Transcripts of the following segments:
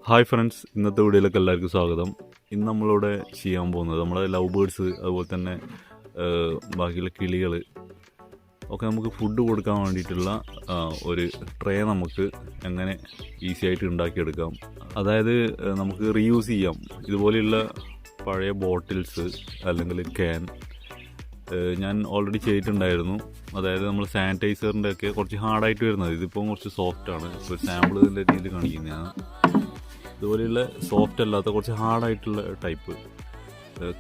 Hi friends, ഇന്നത്തെ വീഡിയോയിലേക്ക് എല്ലാവർക്കും സ്വാഗതം. ഇന്ന് നമ്മളിവിടെ ചെയ്യാൻ പോകുന്നത് നമ്മളെ ലവ് ബേർഡ്സ്, അതുപോലെ തന്നെ ബാക്കിയുള്ള കിളികൾ ഒക്കെ നമുക്ക് ഫുഡ് കൊടുക്കാൻ വേണ്ടിയിട്ടുള്ള ഒരു ട്രേ നമുക്ക് എങ്ങനെ ഈസി ആയിട്ട് ഉണ്ടാക്കിയെടുക്കാം. അതായത് നമുക്ക് റീയൂസ് ചെയ്യാം. ഇതുപോലെയുള്ള പഴയ ബോട്ടിൽസ് അല്ലെങ്കിൽ ക്യാൻ ഞാൻ ഓൾറെഡി ചെയ്തിട്ടുണ്ടായിരുന്നു. അതായത് നമ്മൾ സാനിറ്റൈസറിൻ്റെ ഒക്കെ കുറച്ച് ഹാർഡായിട്ട് വരുന്നത്, ഇതിപ്പോൾ കുറച്ച് സോഫ്റ്റാണ്. ഇപ്പോൾ സാമ്പിൾ ഇതിൻ്റെ രീതിയിൽ കാണിക്കുന്നതാണ്. ഇതുപോലെയുള്ള സോഫ്റ്റ് അല്ലാത്ത കുറച്ച് ഹാർഡായിട്ടുള്ള ടൈപ്പ്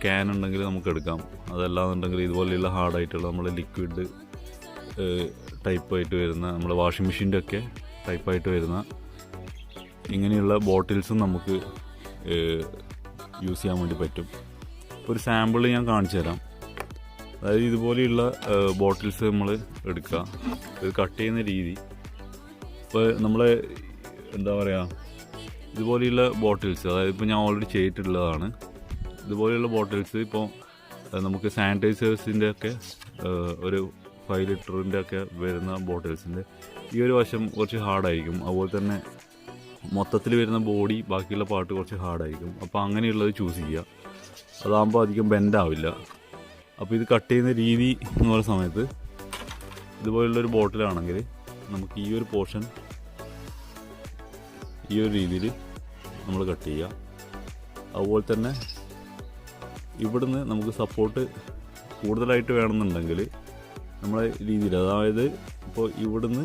ക്യാൻ ഉണ്ടെങ്കിൽ നമുക്ക് എടുക്കാം. അതല്ലാന്നുണ്ടെങ്കിൽ ഇതുപോലെയുള്ള ഹാർഡായിട്ടുള്ള നമ്മൾ ലിക്വിഡ് ടൈപ്പായിട്ട് വരുന്ന നമ്മുടെ വാഷിംഗ് മെഷീൻ്റെ ഒക്കെ ടൈപ്പായിട്ട് വരുന്ന ഇങ്ങനെയുള്ള ബോട്ടിൽസും നമുക്ക് യൂസ് ചെയ്യാൻ വേണ്ടി പറ്റും. ഒരു സാമ്പിൾ ഞാൻ കാണിച്ചു തരാം. അതായത് ഇതുപോലെയുള്ള ബോട്ടിൽസ് നമ്മൾ എടുക്കുക. ഇത് കട്ട് ചെയ്യുന്ന രീതി ഇപ്പോൾ നമ്മളെ എന്താ പറയുക, ഇതുപോലെയുള്ള ബോട്ടിൽസ്, അതായത് ഇപ്പോൾ ഞാൻ ഓൾറെഡി ചെയ്തിട്ടുള്ളതാണ്. ഇതുപോലെയുള്ള ബോട്ടിൽസ് ഇപ്പോൾ നമുക്ക് സാനിറ്റൈസേഴ്സിൻ്റെ ഒക്കെ ഒരു 5 ലിറ്ററിൻ്റെ ഒക്കെ വരുന്ന ബോട്ടിൽസിൻ്റെ ഈ ഒരു വശം കുറച്ച് ഹാർഡായിരിക്കും. അതുപോലെ തന്നെ മൊത്തത്തിൽ വരുന്ന ബോഡി, ബാക്കിയുള്ള പാർട്ട് കുറച്ച് ഹാർഡായിരിക്കും. അപ്പോൾ അങ്ങനെയുള്ളത് ചൂസ് ചെയ്യുക. അതാകുമ്പോൾ അധികം ബെൻഡാവില്ല. അപ്പോൾ ഇത് കട്ട് ചെയ്യുന്ന രീതി എന്ന് പറയുന്ന സമയത്ത് ഇതുപോലുള്ളൊരു ബോട്ടിലാണെങ്കിൽ നമുക്ക് ഈ ഒരു പോർഷൻ ഈ ഒരു രീതിയിൽ നമ്മൾ കട്ട് ചെയ്യുക. അതുപോലെ തന്നെ ഇവിടുന്ന് നമുക്ക് സപ്പോർട്ട് കൂടുതലായിട്ട് വേണമെന്നുണ്ടെങ്കിൽ നമ്മളെ രീതിയിൽ, അതായത് ഇപ്പോൾ ഇവിടുന്ന്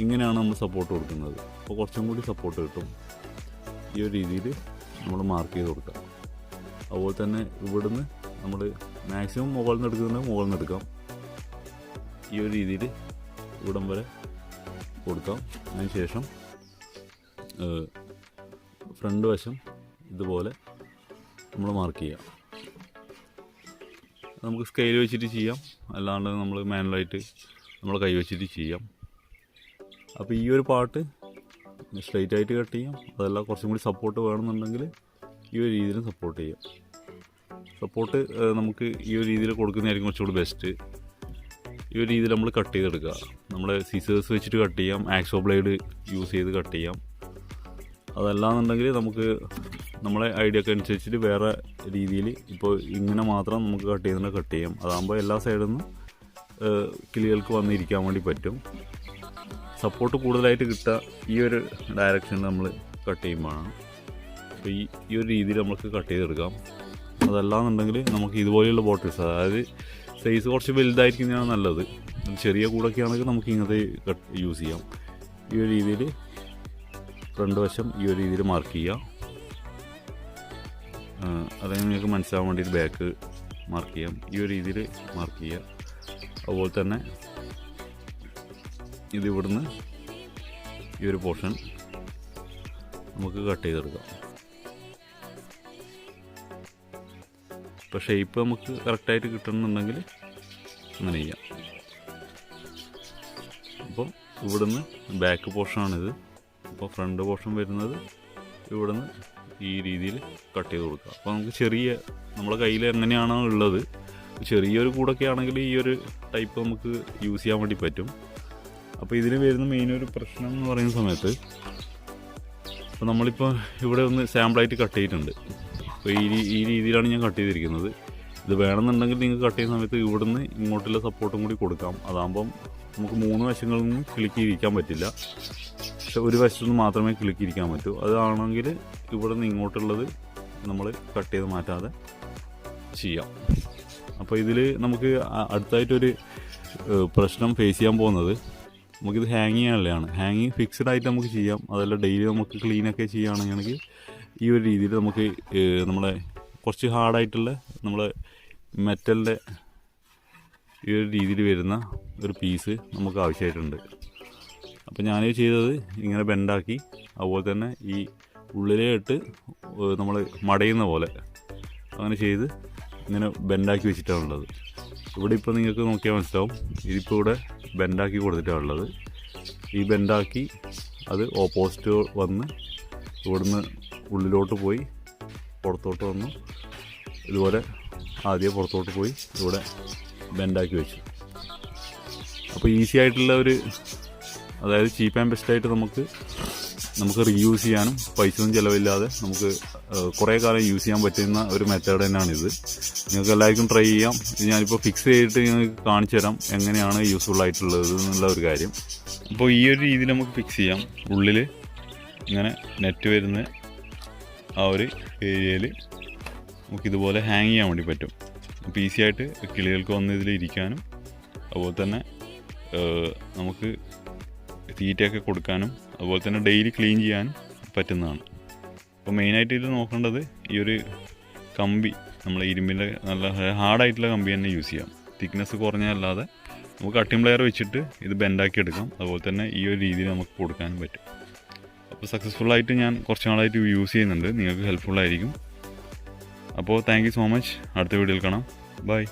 ഇങ്ങനെയാണ് നമ്മൾ സപ്പോർട്ട് കൊടുക്കുന്നത്. അപ്പോൾ കുറച്ചും കൂടി സപ്പോർട്ട് കിട്ടും. ഈ ഒരു രീതിയിൽ നമ്മൾ മാർക്ക് ചെയ്ത് കൊടുക്കാം. അതുപോലെ തന്നെ ഇവിടുന്ന് നമ്മൾ മാക്സിമം മുകളിൽ നിന്ന് എടുക്കുന്നുണ്ടെങ്കിൽ മുകളിൽ നിന്ന് എടുക്കാം. ഈ ഒരു രീതിയിൽ ഇവിടം വരെ കൊടുക്കാം. അതിന് ശേഷം ഫ്രണ്ട് വശം ഇതുപോലെ നമ്മൾ മാർക്ക് ചെയ്യാം. നമുക്ക് സ്കെയിൽ വെച്ചിട്ട് ചെയ്യാം, അല്ലാണ്ട് നമ്മൾ മാനുവലായിട്ട് നമ്മൾ കൈ വെച്ചിട്ട് ചെയ്യാം. അപ്പോൾ ഈ ഒരു പാർട്ട് സ്ട്രെയിറ്റ് ആയിട്ട് കട്ട് ചെയ്യാം. അതല്ല കുറച്ചും കൂടി സപ്പോർട്ട് വേണമെന്നുണ്ടെങ്കിൽ ഈ ഒരു രീതിയിൽ സപ്പോർട്ട് ചെയ്യാം. സപ്പോർട്ട് നമുക്ക് ഈ ഒരു രീതിയിൽ കൊടുക്കുന്നതായിരിക്കും കുറച്ചുകൂടി ബെസ്റ്റ്. ഈ ഒരു രീതിയിൽ നമ്മൾ കട്ട് ചെയ്തെടുക്കുക. നമ്മൾ സിസേഴ്സ് വെച്ചിട്ട് കട്ട് ചെയ്യാം, ആക്സോ ബ്ലേഡ് യൂസ് ചെയ്ത് കട്ട് ചെയ്യാം. അതല്ലാന്നുണ്ടെങ്കിൽ നമുക്ക് നമ്മളെ ഐഡിയക്ക് അനുസരിച്ചിട്ട് വേറെ രീതിയിൽ, ഇപ്പോൾ ഇങ്ങനെ മാത്രം നമുക്ക് കട്ട് ചെയ്യുന്നുണ്ടെങ്കിൽ കട്ട് ചെയ്യാം. അതാകുമ്പോൾ എല്ലാ സൈഡിൽ നിന്നും കിളികൾക്ക് വന്നിരിക്കാൻ വേണ്ടി പറ്റും. സപ്പോർട്ട് കൂടുതലായിട്ട് കിട്ടുക ഈ ഒരു ഡയറക്ഷനിൽ നമ്മൾ കട്ട് ചെയ്യുമ്പോഴാണ്. അപ്പോൾ ഈ ഒരു രീതിയിൽ നമുക്ക് കട്ട് ചെയ്തെടുക്കാം. അതല്ലാന്നുണ്ടെങ്കിൽ നമുക്ക് ഇതുപോലെയുള്ള ബോട്ടിൽസ്, അതായത് സൈസ് കുറച്ച് വലുതായിരിക്കുന്നതാണ് നല്ലത്. ചെറിയ കൂടൊക്കെ ആണെങ്കിൽ നമുക്ക് ഇങ്ങനത്തെ യൂസ് ചെയ്യാം. ഈ ഒരു രീതിയിൽ ഫ്രണ്ട് വശം ഈ ഒരു രീതിയിൽ മാർക്ക് ചെയ്യുക. അല്ലെങ്കിൽ നിങ്ങൾക്ക് മനസ്സിലാവാൻ വേണ്ടിയിട്ട് ബാക്ക് മാർക്ക് ചെയ്യാം. ഈ ഒരു രീതിയിൽ മാർക്ക് ചെയ്യുക. അതുപോലെ തന്നെ ഇത് ഇവിടുന്ന് ഈ ഒരു പോർഷൻ നമുക്ക് കട്ട് ചെയ്തെടുക്കാം. ഇപ്പോൾ ഷേപ്പ് നമുക്ക് കറക്റ്റായിട്ട് കിട്ടണമെന്നുണ്ടെങ്കിൽ അങ്ങനെ ചെയ്യാം. അപ്പോൾ ഇവിടുന്ന് ബാക്ക് പോർഷനാണിത്. അപ്പോൾ ഫ്രണ്ട് പോർഷൻ വരുന്നത് ഇവിടുന്ന് ഈ രീതിയിൽ കട്ട് ചെയ്ത് കൊടുക്കുക. അപ്പോൾ നമുക്ക് ചെറിയ, നമ്മളെ കയ്യിൽ എങ്ങനെയാണോ ഉള്ളത്, ചെറിയൊരു കൂടൊക്കെ ആണെങ്കിൽ ഈ ഒരു ടൈപ്പ് നമുക്ക് യൂസ് ചെയ്യാൻ വേണ്ടി പറ്റും. അപ്പോൾ ഇതിന് വരുന്ന മെയിൻ ഒരു പ്രശ്നം എന്ന് പറയുന്ന സമയത്ത്, അപ്പോൾ നമ്മളിപ്പോൾ ഇവിടെ ഒന്ന് സാമ്പിളായിട്ട് കട്ട് ചെയ്തിട്ടുണ്ട്. അപ്പോൾ ഈ രീതിയിലാണ് ഞാൻ കട്ട് ചെയ്തിരിക്കുന്നത്. ഇത് വേണമെന്നുണ്ടെങ്കിൽ നിങ്ങൾക്ക് കട്ട് ചെയ്യുന്ന സമയത്ത് ഇവിടുന്ന് ഇങ്ങോട്ടുള്ള സപ്പോർട്ടും കൂടി കൊടുക്കാം. അതാകുമ്പം നമുക്ക് 3 വശങ്ങളിൽ നിന്നും കിളുക്കിയിരിക്കാൻ പറ്റില്ല, പക്ഷെ ഒരു വശത്തു നിന്ന് മാത്രമേ കിളുക്കിയിരിക്കാൻ പറ്റൂ. അതാണെങ്കിൽ ഇവിടെ നിന്ന് ഇങ്ങോട്ടുള്ളത് നമ്മൾ കട്ട് ചെയ്ത് മാറ്റാതെ ചെയ്യാം. അപ്പോൾ ഇതിൽ നമുക്ക് അടുത്തായിട്ടൊരു പ്രശ്നം ഫേസ് ചെയ്യാൻ പോകുന്നത്, നമുക്കിത് ഹാങ് ചെയ്യാനുള്ളതാണ്. ഹാങ്ങിങ് ഫിക്സ്ഡ് ആയിട്ട് നമുക്ക് ചെയ്യാം. അതല്ല ഡെയിലി നമുക്ക് ക്ലീനൊക്കെ ചെയ്യുകയാണെങ്കിൽ ഈ ഒരു രീതിയിൽ നമുക്ക് നമ്മളെ കുറച്ച് ഹാർഡായിട്ടുള്ള നമ്മളെ മെറ്റലിൻ്റെ ഈ ഒരു രീതിയിൽ വരുന്ന ഒരു പീസ് നമുക്ക് ആവശ്യമായിട്ടുണ്ട്. അപ്പോൾ ഞാൻ ചെയ്തത് ഇങ്ങനെ ബെൻഡാക്കി, അതുപോലെ തന്നെ ഈ ഉള്ളിലേ ഇട്ട് നമ്മൾ മടയുന്ന പോലെ അങ്ങനെ ചെയ്ത് ഇങ്ങനെ ബെൻഡാക്കി വെച്ചിട്ടാണുള്ളത്. ഇവിടെ ഇപ്പോൾ നിങ്ങൾക്ക് നോക്കിയാൽ മനസ്സിലാവും, ഇതിപ്പോൾ ഇവിടെ ബെൻഡാക്കി കൊടുത്തിട്ടാണുള്ളത്. ഈ ബെൻഡാക്കി അത് ഓപ്പോസിറ്റ് വന്ന് ഇവിടുന്ന് ഉള്ളിലോട്ട് പോയി പുറത്തോട്ട് വന്നു, ഇതുപോലെ ആദ്യം പുറത്തോട്ട് പോയി ഇവിടെ ബെൻഡാക്കി വെച്ചു. അപ്പോൾ ഈസി ആയിട്ടുള്ള ഒരു, അതായത് ചീപ്പ് ആൻഡ് ബെസ്റ്റായിട്ട് നമുക്ക് നമുക്ക് റീയൂസ് ചെയ്യാനും പൈസ ഒന്നും ചിലവില്ലാതെ നമുക്ക് കുറേ കാലം യൂസ് ചെയ്യാൻ പറ്റുന്ന ഒരു മെത്തേഡ് തന്നെയാണിത്. നിങ്ങൾക്ക് എല്ലാവർക്കും ട്രൈ ചെയ്യാം. ഇത് ഞാനിപ്പോൾ ഫിക്സ് ചെയ്തിട്ട് നിങ്ങൾക്ക് കാണിച്ചു തരാം എങ്ങനെയാണ് യൂസ്ഫുൾ ആയിട്ടുള്ളത് എന്നുള്ള ഒരു കാര്യം. അപ്പോൾ ഈ ഒരു രീതിയിൽ നമുക്ക് ഫിക്സ് ചെയ്യാം. ഉള്ളിൽ ഇങ്ങനെ നെറ്റ് വരുന്ന ആ ഒരു ഏരിയയിൽ നമുക്കിതുപോലെ ഹാങ് ചെയ്യാൻ വേണ്ടി പറ്റും. അപ്പോൾ ഈസി ആയിട്ട് കിളികൾക്ക് വന്ന് ഇതിൽ ഇരിക്കാനും അതുപോലെ തന്നെ നമുക്ക് തീറ്റയൊക്കെ കൊടുക്കാനും അതുപോലെ തന്നെ ഡെയിലി ക്ലീൻ ചെയ്യാനും പറ്റുന്നതാണ്. അപ്പോൾ മെയിനായിട്ട് ഇത് നോക്കേണ്ടത് ഈ ഒരു കമ്പി, നമ്മൾ ഇരുമ്പിൻ്റെ നല്ല ഹാർഡായിട്ടുള്ള കമ്പി തന്നെ യൂസ് ചെയ്യാം. തിക്നെസ് കുറഞ്ഞല്ലാതെ നമുക്ക് കട്ടിംഗ് പ്ലെയർ വെച്ചിട്ട് ഇത് ബെൻഡാക്കി എടുക്കാം. അതുപോലെ തന്നെ ഈ ഒരു രീതിയിൽ നമുക്ക് കൊടുക്കാനും പറ്റും. അപ്പോൾ സക്സസ്ഫുള്ളായിട്ട് ഞാൻ കുറച്ച് നാളായിട്ട് യൂസ് ചെയ്യുന്നുണ്ട്. നിങ്ങൾക്ക് ഹെൽപ്ഫുള്ളായിരിക്കും. അപ്പോൾ താങ്ക് യു സോ മച്ച്. അടുത്ത വീഡിയോയിൽ കാണാം. ബൈ.